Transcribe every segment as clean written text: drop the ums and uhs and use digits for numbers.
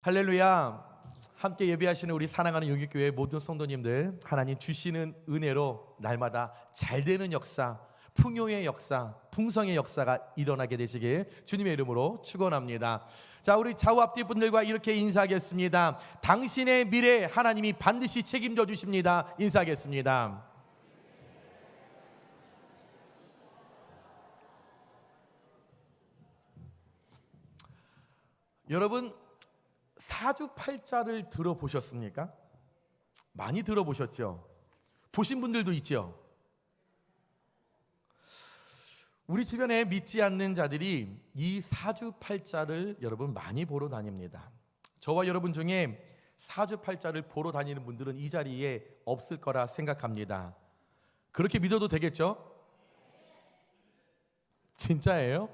할렐루야. 함께 예배하시는 우리 사랑하는 용익교회 모든 성도님들, 하나님 주시는 은혜로 날마다 잘되는 역사, 풍요의 역사, 풍성의 역사가 일어나게 되시길 주님의 이름으로 축원합니다. 자, 우리 좌우 앞뒤 분들과 이렇게 인사하겠습니다. 당신의 미래 하나님이 반드시 책임져 주십니다. 인사하겠습니다. 여러분, 사주팔자를 들어보셨습니까? 많이 들어보셨죠? 보신 분들도 있죠? 우리 주변에 믿지 않는 자들이 이 사주팔자를 여러분 많이 보러 다닙니다. 저와 여러분 중에 사주팔자를 보러 다니는 분들은 이 자리에 없을 거라 생각합니다. 그렇게 믿어도 되겠죠? 진짜예요?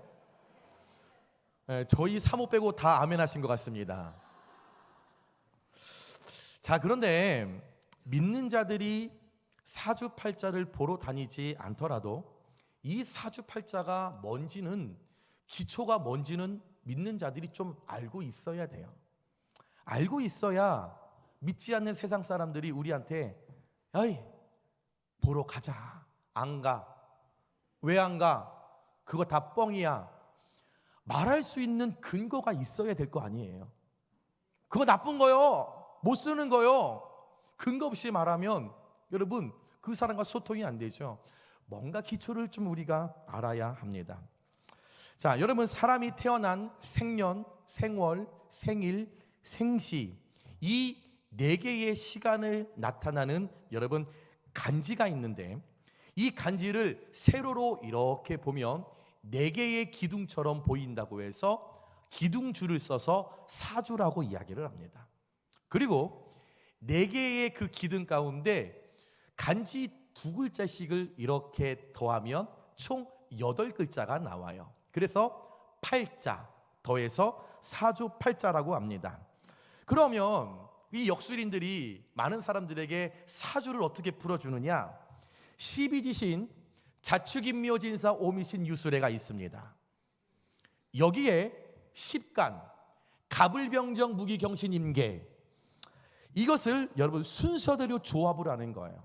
네, 저희 사모 빼고 다 아멘 하신 것 같습니다. 자, 그런데 믿는 자들이 사주팔자를 보러 다니지 않더라도 이 사주팔자가 뭔지는, 기초가 뭔지는 믿는 자들이 좀 알고 있어야 돼요. 알고 있어야 믿지 않는 세상 사람들이 우리한테 어이, 보러 가자. 안 가. 왜 안 가? 그거 다 뻥이야. 말할 수 있는 근거가 있어야 될 거 아니에요. 그거 나쁜 거요. 못 쓰는 거요. 근거 없이 말하면 여러분 그 사람과 소통이 안 되죠. 뭔가 기초를 좀 우리가 알아야 합니다. 자, 여러분, 사람이 태어난 생년, 생월, 생일, 생시, 이 네 개의 시간을 나타나는 여러분 간지가 있는데, 이 간지를 세로로 이렇게 보면 네 개의 기둥처럼 보인다고 해서 기둥줄을 써서 사주라고 이야기를 합니다. 그리고 네 개의 그 기둥 가운데 간지 두 글자씩을 이렇게 더하면 총 8글자가 나와요. 그래서 팔자 더해서 사주팔자라고 합니다. 그러면 이 역술인들이 많은 사람들에게 사주를 어떻게 풀어주느냐? 12지신 자축인묘진사 오미신 유술회가 있습니다. 여기에 십간, 갑을병정 무기경신임계, 이것을 여러분 순서대로 조합을 하는 거예요.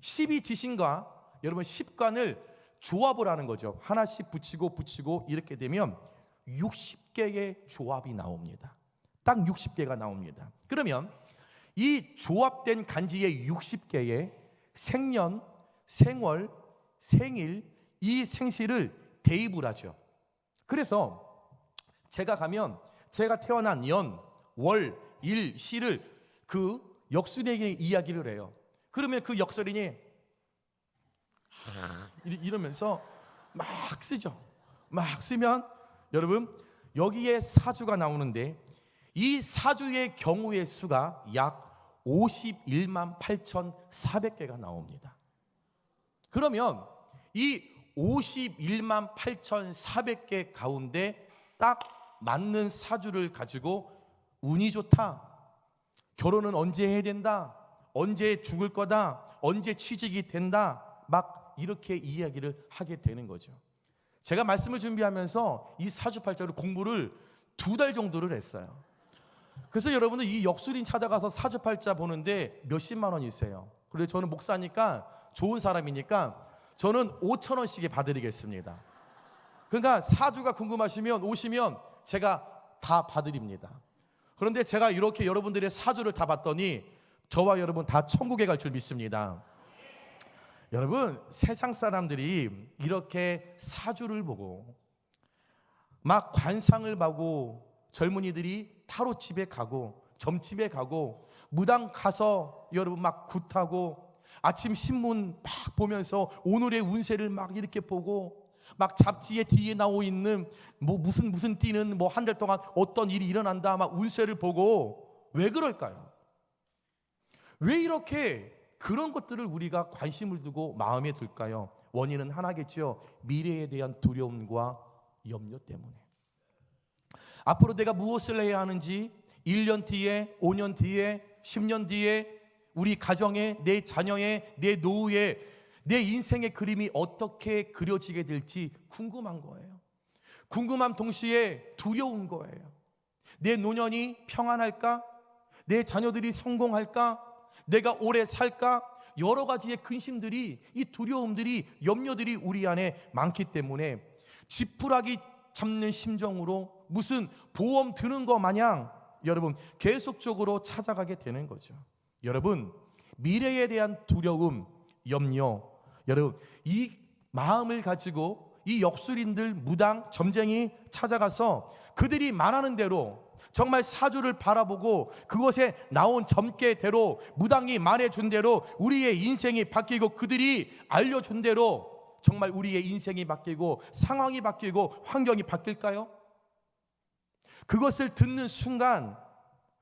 12지신과 여러분 십간을 조합을 하는 거죠. 하나씩 붙이고 이렇게 되면 60개의 조합이 나옵니다. 딱 60개가 나옵니다. 그러면 이 조합된 간지의 60개의 생년, 생월, 생일, 이 생시를 대입을 하죠. 그래서 제가 가면 제가 태어난 연, 월, 일, 시를 그 역술인에게 이야기를 해요. 그러면 그 역술인이 이러면서 막 쓰죠. 막 쓰면 여러분 여기에 사주가 나오는데, 이 사주의 경우의 수가 약 51만 8,400개가 나옵니다. 그러면 이 51만 8,400개 가운데 딱 맞는 사주를 가지고 운이 좋다, 결혼은 언제 해야 된다, 언제 죽을 거다, 언제 취직이 된다, 막 이렇게 이야기를 하게 되는 거죠. 제가 말씀을 준비하면서 이 사주팔자로 공부를 2달 정도를 했어요. 그래서 여러분들 이 역술인 찾아가서 사주팔자 보는데 몇십만 원이세요. 그래서 저는 목사니까, 좋은 사람이니까 저는 5,000원씩에 봐드리겠습니다. 그러니까 사주가 궁금하시면 오시면 제가 다 봐드립니다. 그런데 제가 이렇게 여러분들의 사주를 다 봤더니 저와 여러분 다 천국에 갈 줄 믿습니다. 여러분, 세상 사람들이 이렇게 사주를 보고 막 관상을 보고, 젊은이들이 타로집에 가고 점집에 가고 무당 가서 여러분 막 굿하고, 아침 신문 막 보면서 오늘의 운세를 막 이렇게 보고, 막 잡지에 뒤에 나오 있는 뭐 무슨 띠는 뭐 한 달 동안 어떤 일이 일어난다 막 운세를 보고, 왜 그럴까요? 왜 이렇게 그런 것들을 우리가 관심을 두고 마음에 둘까요? 원인은 하나겠죠. 미래에 대한 두려움과 염려 때문에. 앞으로 내가 무엇을 해야 하는지, 1년 뒤에, 5년 뒤에, 10년 뒤에 우리 가정에, 내 자녀의, 내 노후에, 내 인생의 그림이 어떻게 그려지게 될지 궁금한 거예요. 궁금함 동시에 두려운 거예요. 내 노년이 평안할까? 내 자녀들이 성공할까? 내가 오래 살까? 여러 가지의 근심들이, 이 두려움들이, 염려들이 우리 안에 많기 때문에 지푸라기 잡는 심정으로 무슨 보험 드는 거 마냥 여러분 계속적으로 찾아가게 되는 거죠. 여러분, 미래에 대한 두려움, 염려, 여러분 이 마음을 가지고 이 역술인들, 무당, 점쟁이 찾아가서 그들이 말하는 대로 정말 사주를 바라보고 그것에 나온 점괘대로, 무당이 말해준 대로 우리의 인생이 바뀌고 그들이 알려준 대로 정말 우리의 인생이 바뀌고 상황이 바뀌고 환경이 바뀔까요? 그것을 듣는 순간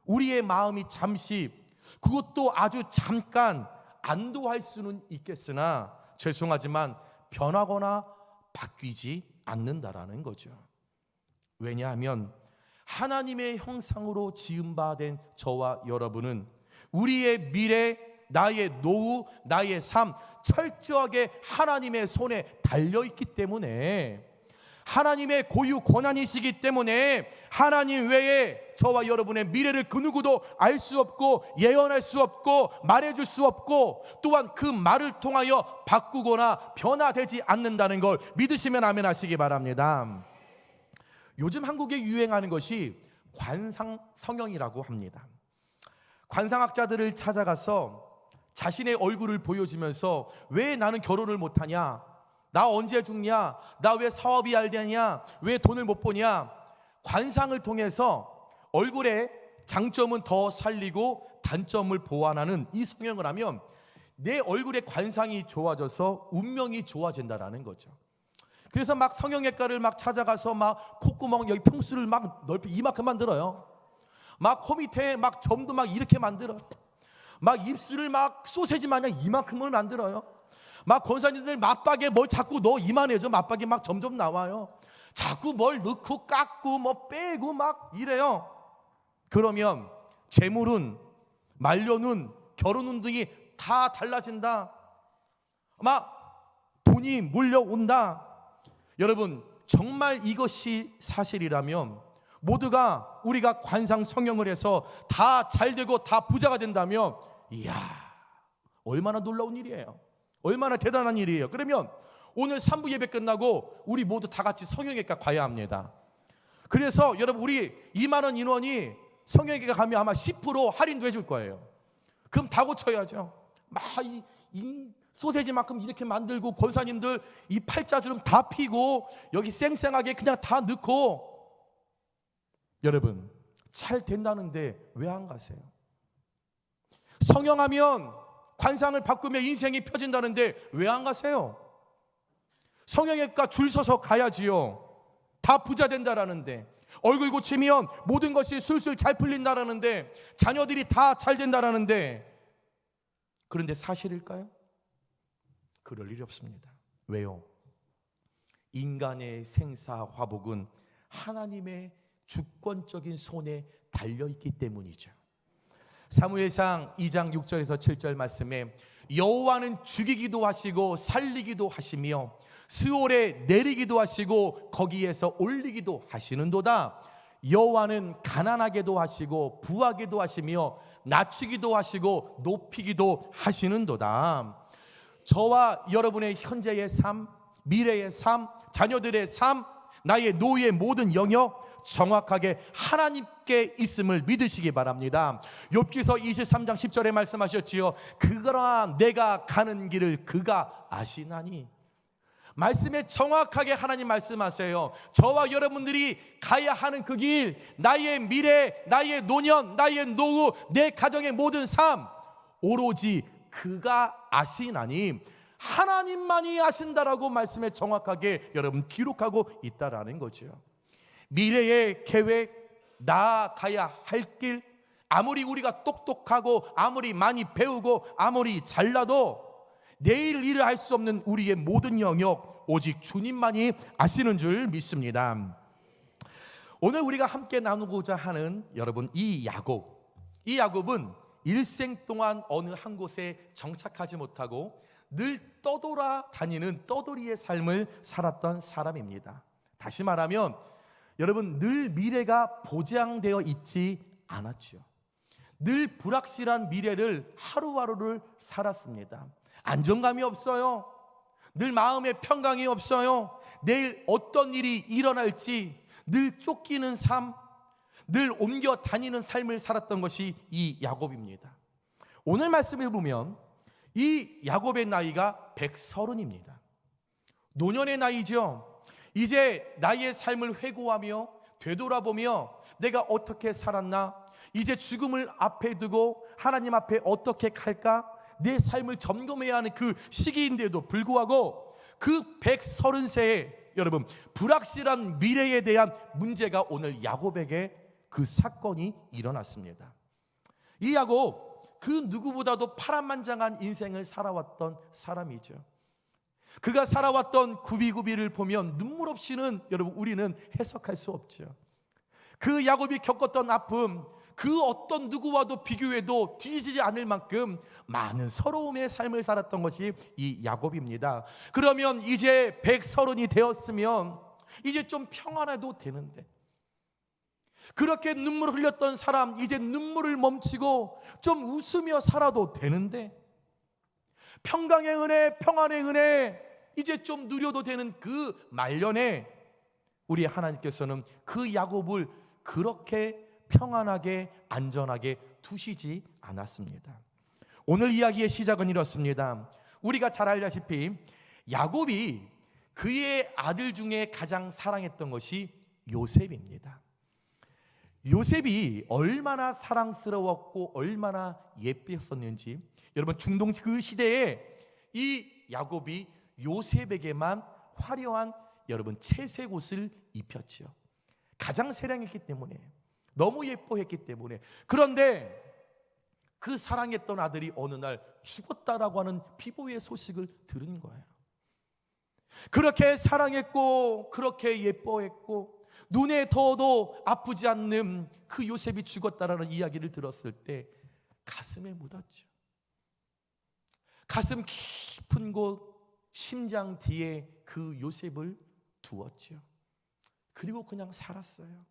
우리의 마음이 잠시, 그것도 아주 잠깐 안도할 수는 있겠으나 죄송하지만 변하거나 바뀌지 않는다라는 거죠. 왜냐하면 하나님의 형상으로 지음받은 저와 여러분은 우리의 미래, 나의 노후, 나의 삶 철저하게 하나님의 손에 달려있기 때문에, 하나님의 고유 권한이시기 때문에 하나님 외에 저와 여러분의 미래를 그 누구도 알 수 없고 예언할 수 없고 말해줄 수 없고 또한 그 말을 통하여 바꾸거나 변화되지 않는다는 걸 믿으시면 아멘 하시기 바랍니다. 요즘 한국에 유행하는 것이 관상 성형이라고 합니다. 관상학자들을 찾아가서 자신의 얼굴을 보여주면서 왜 나는 결혼을 못하냐, 나 언제 죽냐, 나 왜 사업이 잘 되냐, 왜 돈을 못 버냐, 관상을 통해서 얼굴의 장점은 더 살리고 단점을 보완하는 이 성형을 하면 내 얼굴의 관상이 좋아져서 운명이 좋아진다라는 거죠. 그래서 막 성형외과를 막 찾아가서 막 콧구멍 여기 평수를 막 넓히 이만큼 만들어요. 막 코 밑에 막 점도 막 이렇게 만들어요. 막 입술을 막 소세지 마냥 이만큼을 만들어요. 막 권사님들 맞박에 뭘 자꾸 넣어 이만해져. 맞박이 막 점점 나와요. 자꾸 뭘 넣고 깎고 뭐 빼고 막 이래요. 그러면 재물운, 말년운, 결혼운 등이 다 달라진다. 막 돈이 몰려온다. 여러분, 정말 이것이 사실이라면 모두가 우리가 관상 성형을 해서 다 잘되고 다 부자가 된다면 이야, 얼마나 놀라운 일이에요. 얼마나 대단한 일이에요. 그러면 오늘 3부 예배 끝나고 우리 모두 다 같이 성형외과 가야 합니다. 그래서 여러분, 우리 2만 원 인원이 성형외과 가면 아마 10% 할인도 해줄 거예요. 그럼 다 고쳐야죠. 막 이 소세지만큼 이렇게 만들고 권사님들 이 팔자주름 다 피고 여기 쌩쌩하게 그냥 다 넣고, 여러분 잘 된다는데 왜 안 가세요? 성형하면 관상을 바꾸면 인생이 펴진다는데 왜 안 가세요? 성형외과 줄 서서 가야지요. 다 부자 된다라는데, 얼굴 고치면 모든 것이 술술 잘 풀린다라는데, 자녀들이 다 잘 된다라는데, 그런데 사실일까요? 그럴 일이 없습니다. 왜요? 인간의 생사화복은 하나님의 주권적인 손에 달려있기 때문이죠. 사무엘상 2장 6절에서 7절 말씀에 여호와는 죽이기도 하시고 살리기도 하시며 스올에 내리기도 하시고 거기에서 올리기도 하시는도다. 여호와는 가난하게도 하시고 부하게도 하시며 낮추기도 하시고 높이기도 하시는도다. 저와 여러분의 현재의 삶, 미래의 삶, 자녀들의 삶, 나의 노후의 모든 영역 정확하게 하나님께 있음을 믿으시기 바랍니다. 욥기서 23장 10절에 말씀하셨지요. 그러나 내가 가는 길을 그가 아시나니. 말씀에 정확하게 하나님 말씀하세요. 저와 여러분들이 가야 하는 그 길, 나의 미래, 나의 노년, 나의 노후, 내 가정의 모든 삶 오로지 그가 아시나니, 하나님만이 아신다라고 말씀에 정확하게 여러분 기록하고 있다라는 거죠. 미래의 계획, 나아가야 할 길, 아무리 우리가 똑똑하고 아무리 많이 배우고 아무리 잘나도 내일 일을 할 수 없는 우리의 모든 영역 오직 주님만이 아시는 줄 믿습니다. 오늘 우리가 함께 나누고자 하는 여러분 이 야곱은 일생 동안 어느 한 곳에 정착하지 못하고 늘 떠돌아 다니는 떠돌이의 삶을 살았던 사람입니다. 다시 말하면 여러분, 늘 미래가 보장되어 있지 않았죠. 늘 불확실한 미래를 하루하루를 살았습니다. 안정감이 없어요. 늘 마음에 평강이 없어요. 내일 어떤 일이 일어날지 늘 쫓기는 삶, 늘 옮겨 다니는 삶을 살았던 것이 이 야곱입니다. 오늘 말씀을 보면 이 야곱의 나이가 130입니다. 노년의 나이죠. 이제 나의 삶을 회고하며 되돌아보며 내가 어떻게 살았나, 이제 죽음을 앞에 두고 하나님 앞에 어떻게 갈까, 내 삶을 점검해야 하는 그 시기인데도 불구하고 그 130세에 여러분 불확실한 미래에 대한 문제가 오늘 야곱에게 그 사건이 일어났습니다. 이 야곱, 그 누구보다도 파란만장한 인생을 살아왔던 사람이죠. 그가 살아왔던 구비구비를 보면 눈물 없이는 여러분 우리는 해석할 수 없죠. 그 야곱이 겪었던 아픔, 그 어떤 누구와도 비교해도 뒤지지 않을 만큼 많은 서러움의 삶을 살았던 것이 이 야곱입니다. 그러면 이제 130이 되었으면 이제 좀 평안해도 되는데, 그렇게 눈물을 흘렸던 사람 이제 눈물을 멈추고 좀 웃으며 살아도 되는데, 평강의 은혜, 평안의 은혜 이제 좀 누려도 되는 그 말년에 우리 하나님께서는 그 야곱을 그렇게 평안하게 안전하게 두시지 않았습니다. 오늘 이야기의 시작은 이렇습니다. 우리가 잘 알다시피 야곱이 그의 아들 중에 가장 사랑했던 것이 요셉입니다. 요셉이 얼마나 사랑스러웠고 얼마나 예뻤었는지, 여러분 중동 그 시대에 이 야곱이 요셉에게만 화려한 여러분 채색 옷을 입혔죠. 가장 사랑했기 때문에, 너무 예뻐했기 때문에. 그런데 그 사랑했던 아들이 어느 날 죽었다라고 하는 비보의 소식을 들은 거예요. 그렇게 사랑했고 그렇게 예뻐했고 눈에 더워도 아프지 않는 그 요셉이 죽었다라는 이야기를 들었을 때 가슴에 묻었죠. 가슴 깊은 곳 심장 뒤에 그 요셉을 두었죠. 그리고 그냥 살았어요.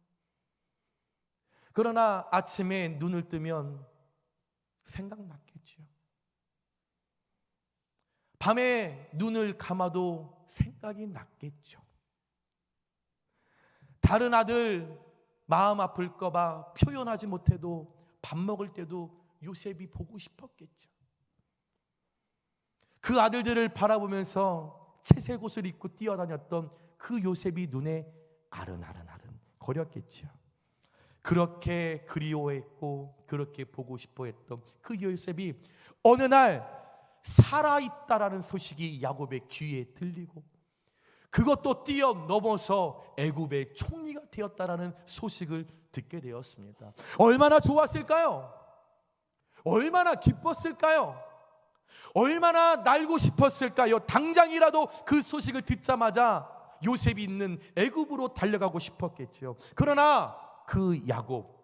그러나 아침에 눈을 뜨면 생각났겠죠. 밤에 눈을 감아도 생각이 났겠죠. 다른 아들 마음 아플까 봐 표현하지 못해도 밥 먹을 때도 요셉이 보고 싶었겠죠. 그 아들들을 바라보면서 채색 옷을 입고 뛰어다녔던 그 요셉이 눈에 아른아른 거렸겠죠. 그렇게 그리워했고 그렇게 보고 싶어했던 그 요셉이 어느 날 살아있다라는 소식이 야곱의 귀에 들리고, 그것도 뛰어넘어서 애굽의 총리가 되었다라는 소식을 듣게 되었습니다. 얼마나 좋았을까요? 얼마나 기뻤을까요? 얼마나 날고 싶었을까요? 당장이라도 그 소식을 듣자마자 요셉이 있는 애굽으로 달려가고 싶었겠죠. 그러나 그 야곱,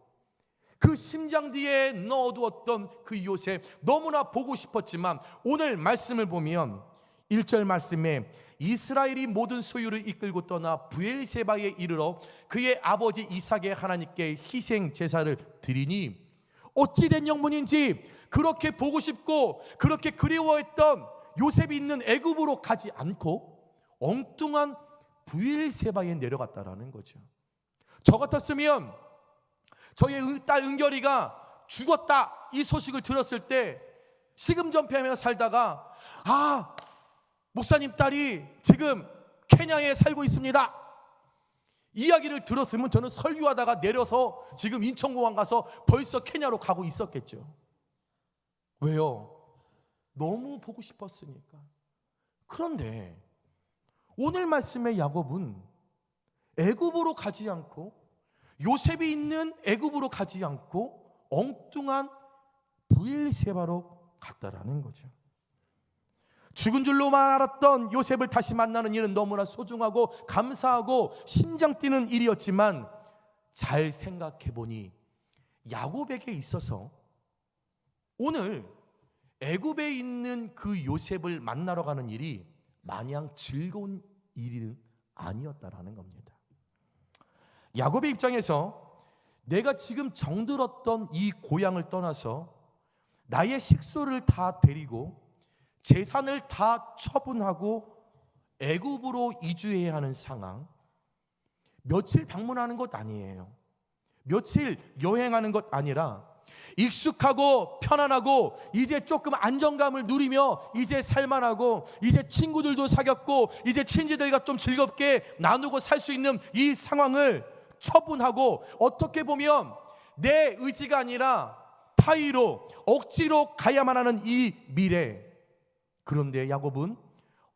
그 심장 뒤에 넣어두었던 그 요셉 너무나 보고 싶었지만 오늘 말씀을 보면 1절 말씀에 이스라엘이 모든 소유를 이끌고 떠나 브엘세바에 이르러 그의 아버지 이삭의 하나님께 희생 제사를 드리니 어찌된 영문인지 그렇게 보고 싶고 그렇게 그리워했던 요셉이 있는 애굽으로 가지 않고 엉뚱한 브엘세바에 내려갔다라는 거죠. 저 같았으면 저의 딸 은결이가 죽었다 이 소식을 들었을 때 시금전폐하며 살다가 목사님 딸이 지금 케냐에 살고 있습니다 이야기를 들었으면 저는 설교하다가 내려서 지금 인천공항 가서 벌써 케냐로 가고 있었겠죠. 왜요? 너무 보고 싶었으니까. 그런데 오늘 말씀의 야곱은 애굽으로 가지 않고 요셉이 있는 애굽으로 가지 않고 엉뚱한 브엘세바로 갔다라는 거죠. 죽은 줄로만 알았던 요셉을 다시 만나는 일은 너무나 소중하고 감사하고 심장 뛰는 일이었지만 잘 생각해 보니 야곱에게 있어서 오늘 애굽에 있는 그 요셉을 만나러 가는 일이 마냥 즐거운 일은 아니었다라는 겁니다. 야곱의 입장에서 내가 지금 정들었던 이 고향을 떠나서 나의 식소를 다 데리고 재산을 다 처분하고 애굽으로 이주해야 하는 상황, 며칠 방문하는 것 아니에요. 며칠 여행하는 것 아니라 익숙하고 편안하고 이제 조금 안정감을 누리며 이제 살만하고 이제 친구들도 사귀었고 이제 친지들과 좀 즐겁게 나누고 살 수 있는 이 상황을 처분하고 어떻게 보면 내 의지가 아니라 타의로 억지로 가야만 하는 이 미래. 그런데 야곱은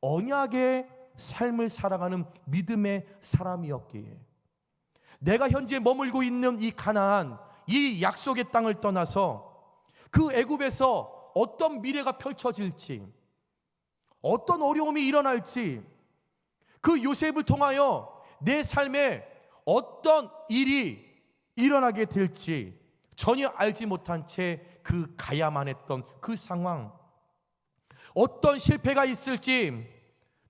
언약의 삶을 살아가는 믿음의 사람이었기에 내가 현재 머물고 있는 이 가나안, 이 약속의 땅을 떠나서 그 애굽에서 어떤 미래가 펼쳐질지, 어떤 어려움이 일어날지, 그 요셉을 통하여 내 삶에 어떤 일이 일어나게 될지 전혀 알지 못한 채 그 가야만 했던 그 상황, 어떤 실패가 있을지,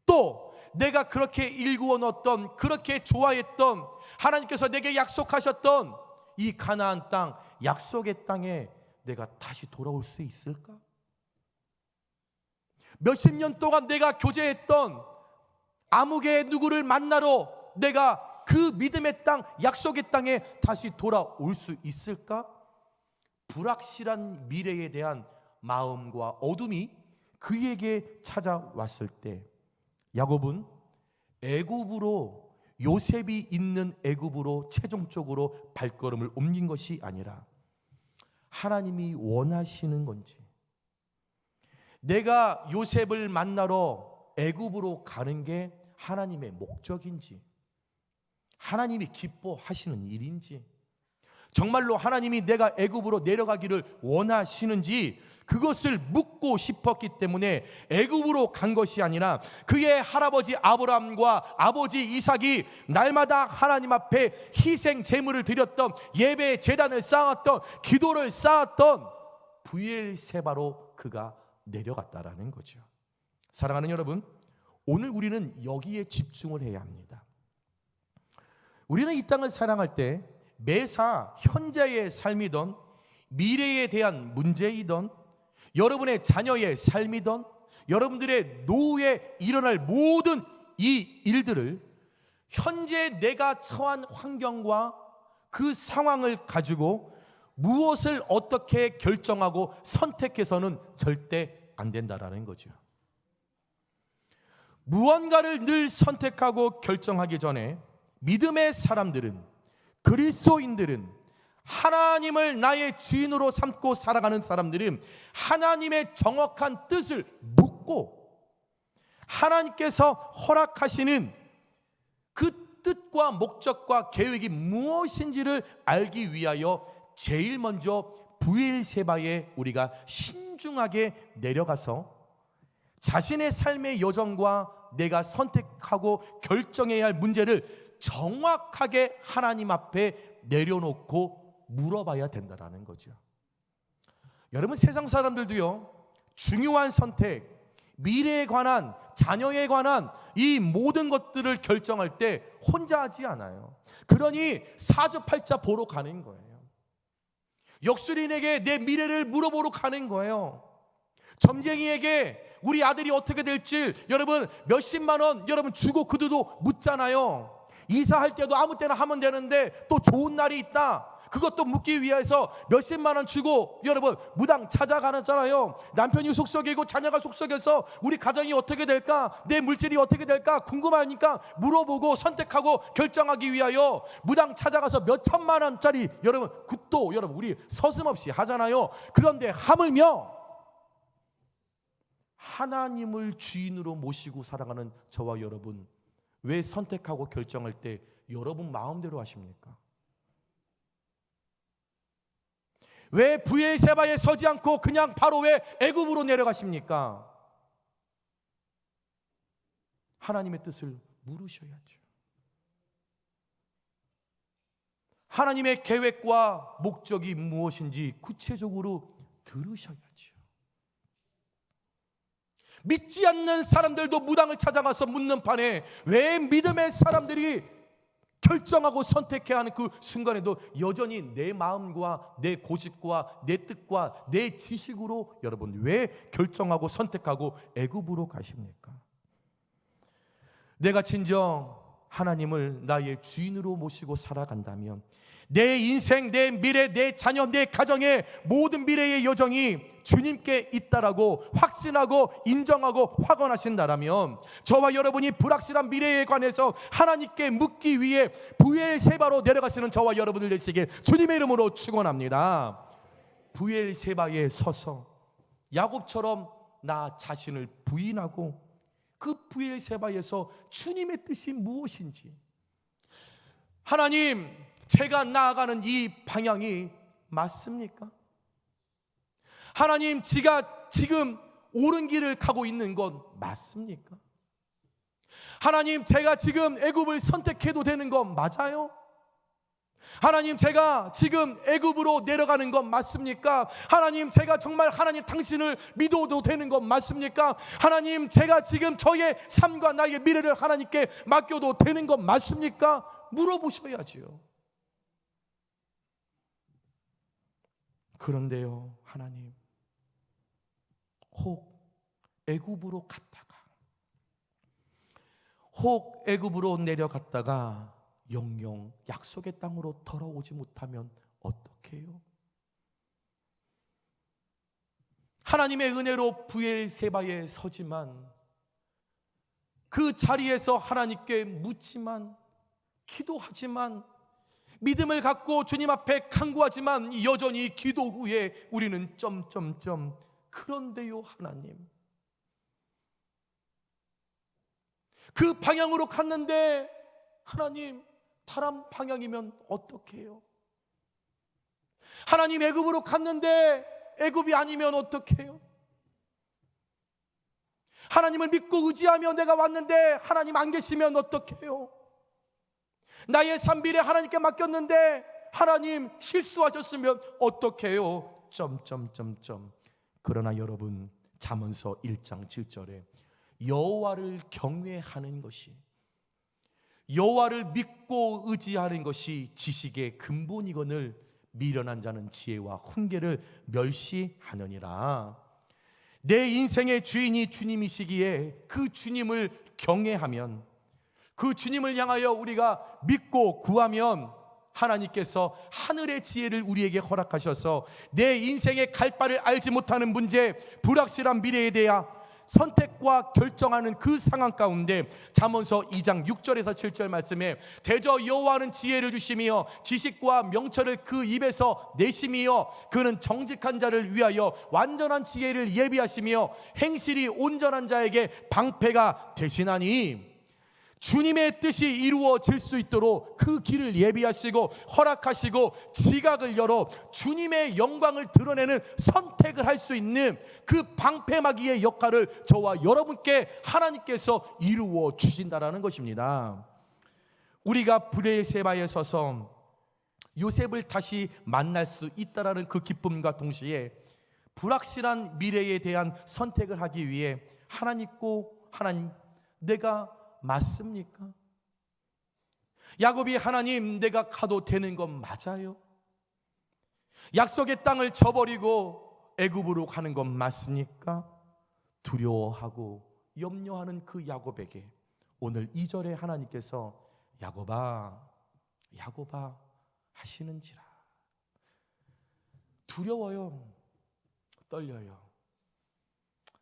또 내가 그렇게 일구어 넣었던, 그렇게 좋아했던, 하나님께서 내게 약속하셨던 이 가나안 땅, 약속의 땅에 내가 다시 돌아올 수 있을까? 몇십 년 동안 내가 교제했던 아무개 누구를 만나러 내가 그 믿음의 땅, 약속의 땅에 다시 돌아올 수 있을까? 불확실한 미래에 대한 마음과 어둠이 그에게 찾아왔을 때 야곱은 애굽으로, 요셉이 있는 애굽으로 최종적으로 발걸음을 옮긴 것이 아니라 하나님이 원하시는 건지, 내가 요셉을 만나러 애굽으로 가는 게 하나님의 목적인지, 하나님이 기뻐하시는 일인지, 정말로 하나님이 내가 애굽으로 내려가기를 원하시는지 그것을 묻고 싶었기 때문에 애굽으로 간 것이 아니라 그의 할아버지 아브라함과 아버지 이삭이 날마다 하나님 앞에 희생 제물을 드렸던, 예배 제단을 쌓았던, 기도를 쌓았던 브엘세바로 그가 내려갔다라는 거죠. 사랑하는 여러분, 오늘 우리는 여기에 집중을 해야 합니다. 우리는 이 땅을 살아갈 때 매사 현재의 삶이든 미래에 대한 문제이든 여러분의 자녀의 삶이든 여러분들의 노후에 일어날 모든 이 일들을 현재 내가 처한 환경과 그 상황을 가지고 무엇을 어떻게 결정하고 선택해서는 절대 안 된다라는 거죠. 무언가를 늘 선택하고 결정하기 전에 믿음의 사람들은, 그리스도인들은, 하나님을 나의 주인으로 삼고 살아가는 사람들은 하나님의 정확한 뜻을 묻고 하나님께서 허락하시는 그 뜻과 목적과 계획이 무엇인지를 알기 위하여 제일 먼저 브엘세바에 우리가 신중하게 내려가서 자신의 삶의 여정과 내가 선택하고 결정해야 할 문제를 정확하게 하나님 앞에 내려놓고 물어봐야 된다라는 거죠. 여러분, 세상 사람들도요, 중요한 선택, 미래에 관한, 자녀에 관한 이 모든 것들을 결정할 때 혼자 하지 않아요. 그러니 사주팔자 보러 가는 거예요. 역술인에게 내 미래를 물어보러 가는 거예요. 점쟁이에게 우리 아들이 어떻게 될지 여러분 몇십만 원 여러분 주고 그들도 묻잖아요. 이사할 때도 아무 때나 하면 되는데 또 좋은 날이 있다, 그것도 묻기 위해서 몇십만 원 주고 여러분 무당 찾아가잖아요. 남편이 속썩이고 자녀가 속썩여서 우리 가정이 어떻게 될까, 내 물질이 어떻게 될까 궁금하니까 물어보고 선택하고 결정하기 위하여 무당 찾아가서 몇 천만 원짜리 여러분 굿도 여러분 우리 서슴없이 하잖아요. 그런데 하물며 하나님을 주인으로 모시고 살아가는 저와 여러분, 왜 선택하고 결정할 때 여러분 마음대로 하십니까? 왜 브엘세바에 서지 않고 그냥 바로 왜 애굽으로 내려가십니까? 하나님의 뜻을 물으셔야죠. 하나님의 계획과 목적이 무엇인지 구체적으로 들으셔야죠. 믿지 않는 사람들도 무당을 찾아가서 묻는 판에 왜 믿음의 사람들이 결정하고 선택해야 하는 그 순간에도 여전히 내 마음과 내 고집과 내 뜻과 내 지식으로 여러분 왜 결정하고 선택하고 애굽으로 가십니까? 내가 진정 하나님을 나의 주인으로 모시고 살아간다면 내 인생, 내 미래, 내 자녀, 내 가정의 모든 미래의 여정이 주님께 있다라고 확신하고 인정하고 확언하신다라면 저와 여러분이 불확실한 미래에 관해서 하나님께 묻기 위해 브엘세바로 내려가시는 저와 여러분들 되시길 주님의 이름으로 축원합니다. 브엘세바에 서서 야곱처럼 나 자신을 부인하고 그 브엘세바에서 주님의 뜻이 무엇인지, 하나님, 제가 나아가는 이 방향이 맞습니까? 하나님, 제가 지금 옳은 길을 가고 있는 건 맞습니까? 하나님, 제가 지금 애굽을 선택해도 되는 건 맞아요? 하나님, 제가 지금 애굽으로 내려가는 건 맞습니까? 하나님, 제가 정말 하나님 당신을 믿어도 되는 건 맞습니까? 하나님, 제가 지금 저의 삶과 나의 미래를 하나님께 맡겨도 되는 건 맞습니까? 물어보셔야지요. 그런데요, 하나님, 혹 애굽으로 갔다가, 혹 애굽으로 내려갔다가 영영 약속의 땅으로 돌아오지 못하면 어떡해요? 하나님의 은혜로 브엘세바에 서지만 그 자리에서 하나님께 묻지만 기도하지만 믿음을 갖고 주님 앞에 간구하지만 여전히 기도 후에 우리는 점점점. 그런데요, 하나님, 그 방향으로 갔는데 하나님 다른 방향이면 어떡해요? 하나님, 애굽으로 갔는데 애굽이 아니면 어떡해요? 하나님을 믿고 의지하며 내가 왔는데 하나님 안 계시면 어떡해요? 나의 삶 미래 하나님께 맡겼는데 하나님 실수하셨으면 어떡해요? 점점점점. 그러나 여러분, 잠언서 1장 7절에 여호와를 경외하는 것이, 여호와를 믿고 의지하는 것이 지식의 근본이거늘 미련한 자는 지혜와 훈계를 멸시하느니라. 내 인생의 주인이 주님이시기에 그 주님을 경외하면, 그 주님을 향하여 우리가 믿고 구하면 하나님께서 하늘의 지혜를 우리에게 허락하셔서 내 인생의 갈 바를 알지 못하는 문제, 불확실한 미래에 대한 선택과 결정하는 그 상황 가운데 잠언서 2장 6절에서 7절 말씀에 대저 여호와는 지혜를 주시며 지식과 명철을 그 입에서 내심이여 그는 정직한 자를 위하여 완전한 지혜를 예비하시며 행실이 온전한 자에게 방패가 되시나니, 주님의 뜻이 이루어질 수 있도록 그 길을 예비하시고 허락하시고 지각을 열어 주님의 영광을 드러내는 선택을 할 수 있는 그 방패막이의 역할을 저와 여러분께 하나님께서 이루어 주신다라는 것입니다. 우리가 브엘세바에 서서 요셉을 다시 만날 수 있다라는 그 기쁨과 동시에 불확실한 미래에 대한 선택을 하기 위해 하나님고, 하나님, 내가 맞습니까? 야곱이 하나님, 내가 가도 되는 건 맞아요? 약속의 땅을 저버리고 애굽으로 가는 건 맞습니까? 두려워하고 염려하는 그 야곱에게 오늘 2절에 하나님께서 야곱아, 야곱아 하시는지라. 두려워요, 떨려요.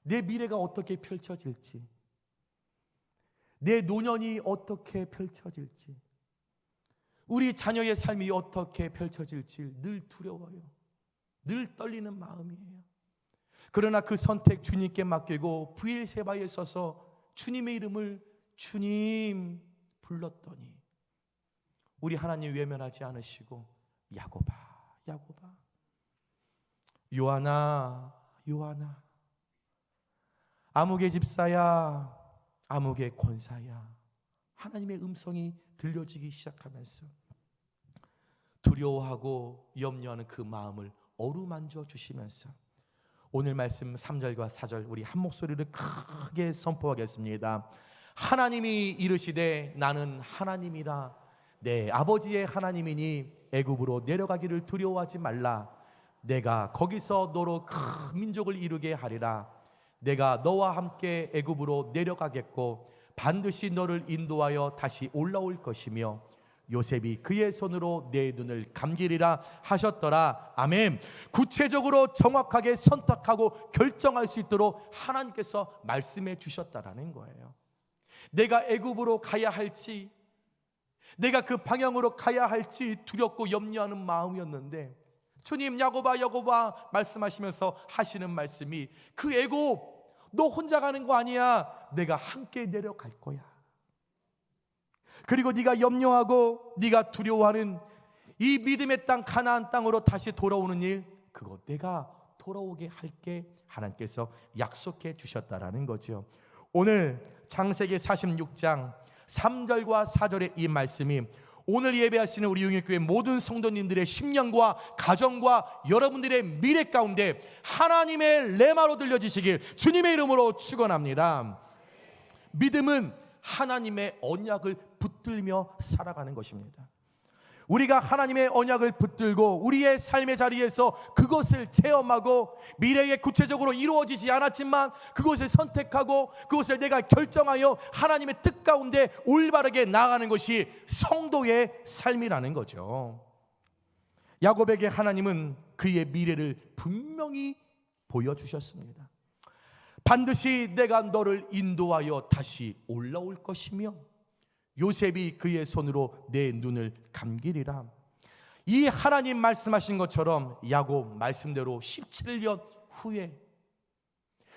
내 미래가 어떻게 펼쳐질지, 내 노년이 어떻게 펼쳐질지, 우리 자녀의 삶이 어떻게 펼쳐질지 늘 두려워요. 늘 떨리는 마음이에요. 그러나 그 선택 주님께 맡기고 브엘세바에 서서 주님의 이름을 주님 불렀더니 우리 하나님 외면하지 않으시고 야곱아, 야곱아, 요하나, 요하나, 아무개 집사야, 아무개 권사야, 하나님의 음성이 들려지기 시작하면서 두려워하고 염려하는 그 마음을 어루만져 주시면서 오늘 말씀 3절과 4절 우리 한 목소리를 크게 선포하겠습니다. 하나님이 이르시되 나는 하나님이라 내 아버지의 하나님이니 애굽으로 내려가기를 두려워하지 말라. 내가 거기서 너로 큰 민족을 이루게 하리라. 내가 너와 함께 애굽으로 내려가겠고 반드시 너를 인도하여 다시 올라올 것이며 요셉이 그의 손으로 내 눈을 감기리라 하셨더라. 아멘. 구체적으로 정확하게 선택하고 결정할 수 있도록 하나님께서 말씀해 주셨다라는 거예요. 내가 애굽으로 가야 할지, 내가 그 방향으로 가야 할지 두렵고 염려하는 마음이었는데 주님 야곱아 말씀하시면서 하시는 말씀이 그 애굽 너 혼자 가는 거 아니야. 내가 함께 내려갈 거야. 그리고 네가 염려하고 네가 두려워하는 이 믿음의 땅 가나안 땅으로 다시 돌아오는 일, 그거 내가 돌아오게 할게 하나님께서 약속해 주셨다라는 거죠. 오늘 창세기 46장 3절과 4절의 이 말씀이 오늘 예배하시는 우리 용인교회 모든 성도님들의 심령과 가정과 여러분들의 미래 가운데 하나님의 레마로 들려지시길 주님의 이름으로 축원합니다. 믿음은 하나님의 언약을 붙들며 살아가는 것입니다. 우리가 하나님의 언약을 붙들고 우리의 삶의 자리에서 그것을 체험하고 미래에 구체적으로 이루어지지 않았지만 그것을 선택하고 그것을 내가 결정하여 하나님의 뜻 가운데 올바르게 나아가는 것이 성도의 삶이라는 거죠. 야곱에게 하나님은 그의 미래를 분명히 보여주셨습니다. 반드시 내가 너를 인도하여 다시 올라올 것이며 요셉이 그의 손으로 내 눈을 감기리라. 이 하나님 말씀하신 것처럼 야곱 말씀대로 17년 후에,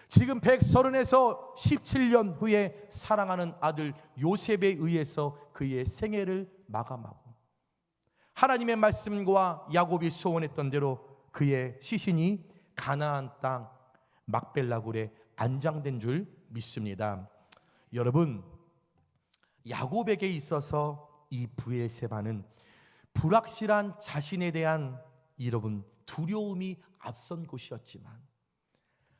지금 130에서 17년 후에 사랑하는 아들 요셉에 의해서 그의 생애를 마감하고 하나님의 말씀과 야곱이 소원했던 대로 그의 시신이 가나안 땅 막벨라굴에 안장된 줄 믿습니다. 여러분, 야곱에게 있어서 이 브엘세바는 불확실한 자신에 대한 여러분 두려움이 앞선 곳이었지만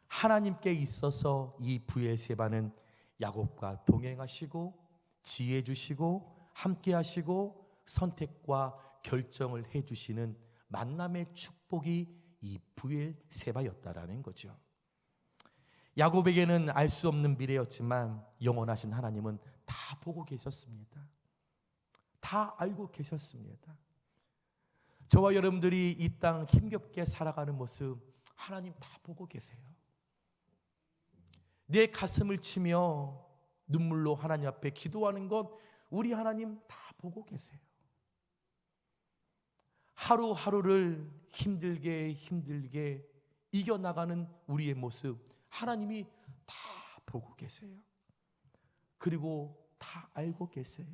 하나님께 있어서 이 브엘세바는 야곱과 동행하시고 지혜 주시고 함께 하시고 선택과 결정을 해 주시는 만남의 축복이 이 브엘세바였다라는 거죠. 야곱에게는 알 수 없는 미래였지만 영원하신 하나님은 다 보고 계셨습니다. 다 알고 계셨습니다. 저와 여러분들이 이 땅 힘겹게 살아가는 모습 하나님 다 보고 계세요. 내 가슴을 치며 눈물로 하나님 앞에 기도하는 것 우리 하나님 다 보고 계세요. 하루하루를 힘들게 이겨나가는 우리의 모습 하나님이 다 보고 계세요. 그리고 다 알고 계세요.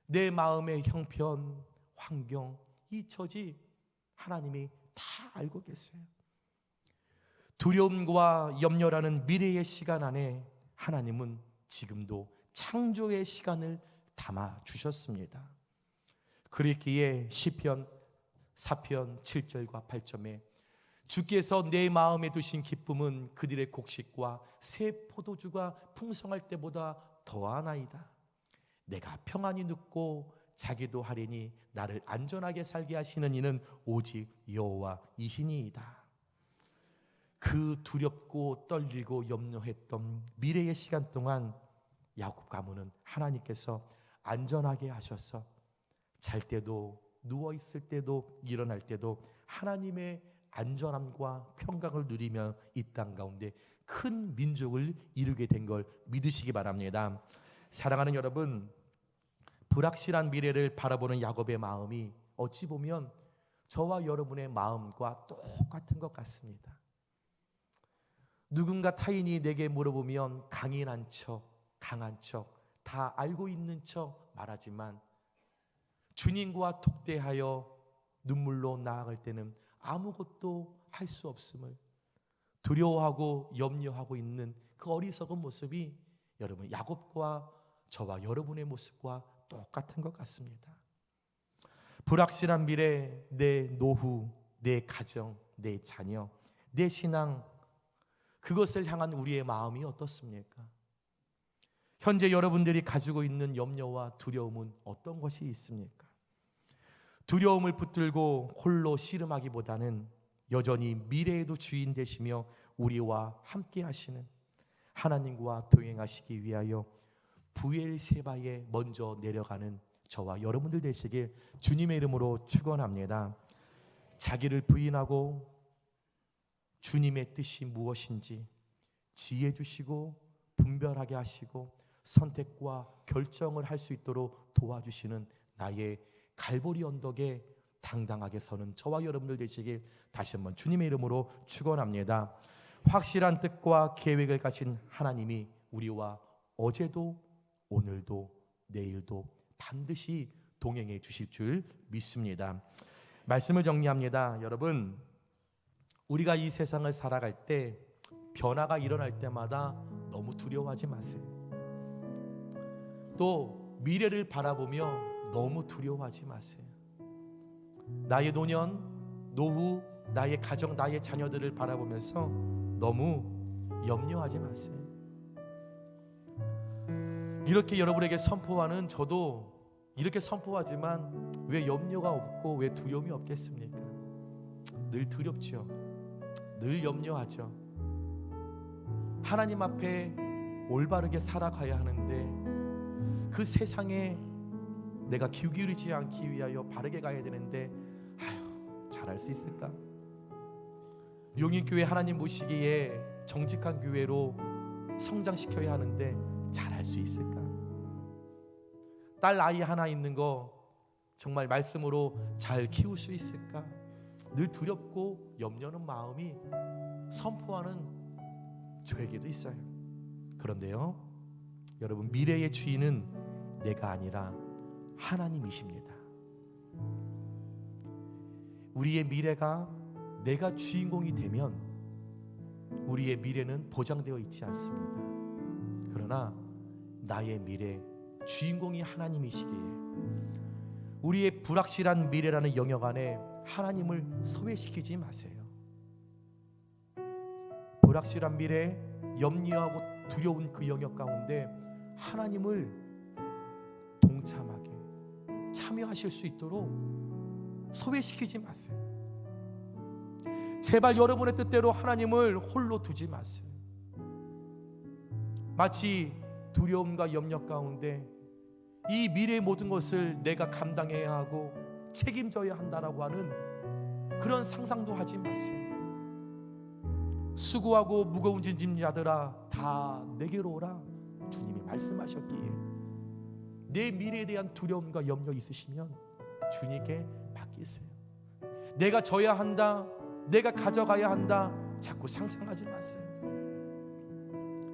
내 마음의 형편, 환경, 이 처지 하나님이 다 알고 계세요. 두려움과 염려라는 미래의 시간 안에 하나님은 지금도 창조의 시간을 담아 주셨습니다. 그랬기에 시편 4편 7절과 8절에 주께서 내 마음에 두신 기쁨은 그들의 곡식과 새 포도주가 풍성할 때보다 더하나이다. 내가 평안히 눕고 자기도 하리니 나를 안전하게 살게 하시는 이는 오직 여호와이시니이다. 그 두렵고 떨리고 염려했던 미래의 시간 동안 야곱 가문은 하나님께서 안전하게 하셔서 잘 때도 누워 있을 때도 일어날 때도 하나님의 안전함과 평강을 누리며 이 땅 가운데 큰 민족을 이루게 된 걸 믿으시기 바랍니다. 사랑하는 여러분, 불확실한 미래를 바라보는 야곱의 마음이 어찌 보면 저와 여러분의 마음과 똑같은 것 같습니다. 누군가 타인이 내게 물어보면 강인한 척, 강한 척, 다 알고 있는 척 말하지만 주님과 독대하여 눈물로 나아갈 때는 아무것도 할 수 없음을 두려워하고 염려하고 있는 그 어리석은 모습이 여러분 야곱과 저와 여러분의 모습과 똑같은 것 같습니다. 불확실한 미래, 내 노후, 내 가정, 내 자녀, 내 신앙, 그것을 향한 우리의 마음이 어떻습니까? 현재 여러분들이 가지고 있는 염려와 두려움은 어떤 것이 있습니까? 두려움을 붙들고 홀로 씨름하기보다는 여전히 미래에도 주인 되시며 우리와 함께 하시는 하나님과 동행하시기 위하여 브엘세바에 먼저 내려가는 저와 여러분들 되시길 주님의 이름으로 축원합니다. 자기를 부인하고 주님의 뜻이 무엇인지 지혜 주시고 분별하게 하시고 선택과 결정을 할 수 있도록 도와주시는 나의 갈보리 언덕에 당당하게 서는 저와 여러분들 되시길 다시 한번 주님의 이름으로 축원합니다. 확실한 뜻과 계획을 가진 하나님이 우리와 어제도 오늘도 내일도 반드시 동행해 주실 줄 믿습니다. 말씀을 정리합니다. 여러분, 우리가 이 세상을 살아갈 때 변화가 일어날 때마다 너무 두려워하지 마세요. 또 미래를 바라보며 너무 두려워하지 마세요. 나의 노년, 노후, 나의 가정, 나의 자녀들을 바라보면서 너무 염려하지 마세요. 이렇게 여러분에게 선포하는 저도 이렇게 선포하지만 왜 염려가 없고 왜 두려움이 없겠습니까? 늘 두렵죠. 늘 염려하죠. 하나님 앞에 올바르게 살아가야 하는데 그 세상에 내가 귀 기울이지 않기 위하여 바르게 가야 되는데 잘할 수 있을까? 용인교회 하나님 보시기에 정직한 교회로 성장시켜야 하는데 잘할 수 있을까? 딸 아이 하나 있는 거 정말 말씀으로 잘 키울 수 있을까? 늘 두렵고 염려는 마음이 선포하는 저에게도 있어요. 그런데요, 여러분, 미래의 주인은 내가 아니라 하나님이십니다. 우리의 미래가 내가 주인공이 되면 우리의 미래는 보장되어 있지 않습니다. 그러나 나의 미래 주인공이 하나님이시기에 우리의 불확실한 미래라는 영역 안에 하나님을 소외시키지 마세요. 불확실한 미래, 염려하고 두려운 그 영역 가운데 하나님을 동참하게 참여하실 수 있도록 소외시키지 마세요. 제발 여러분의 뜻대로 하나님을 홀로 두지 마세요. 마치 두려움과 염려 가운데 이 미래의 모든 것을 내가 감당해야 하고 책임져야 한다라고 하는 그런 상상도 하지 마세요. 수고하고 무거운 짐진 자들아 다 내게로 오라, 주님이 말씀하셨기에 내 미래에 대한 두려움과 염려 있으시면 주님께 맡기세요. 내가 져야 한다, 내가 가져가야 한다, 자꾸 상상하지 마세요.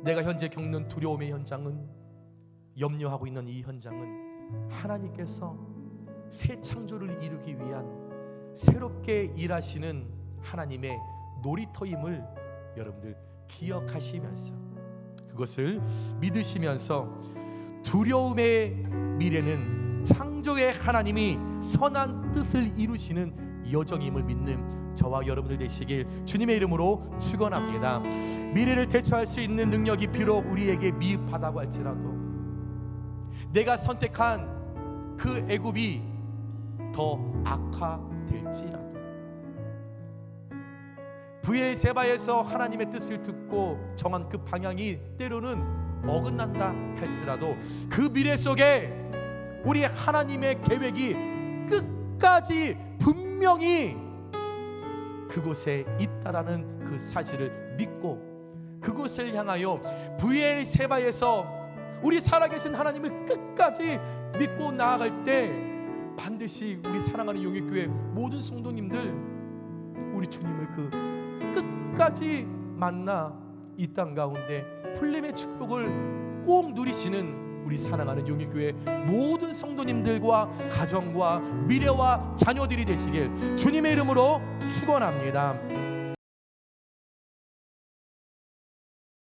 내가 현재 겪는 두려움의 현장은, 염려하고 있는 이 현장은 하나님께서 새 창조를 이루기 위한 새롭게 일하시는 하나님의 놀이터임을 여러분들 기억하시면서 그것을 믿으시면서 두려움의 미래는 창조의 하나님이 선한 뜻을 이루시는 여정임을 믿는 저와 여러분들 되시길 주님의 이름으로 축원합니다. 미래를 대처할 수 있는 능력이 비록 우리에게 미흡하다고 할지라도 내가 선택한 그 애굽이 더 악화될지라도 브엘세바에서 하나님의 뜻을 듣고 정한 그 방향이 때로는 어긋난다 할지라도 그 미래 속에 우리 하나님의 계획이 끝까지 분명히 그곳에 있다라는 그 사실을 믿고 그곳을 향하여 브엘세바에서 우리 살아계신 하나님을 끝까지 믿고 나아갈 때 반드시 우리 사랑하는 용인교회 모든 성도님들 우리 주님을 그 끝까지 만나 이 땅 가운데 풀림의 축복을 꼭 누리시는 우리 사랑하는 용인교회 모든 성도님들과 가정과 미래와 자녀들이 되시길 주님의 이름으로 축원합니다.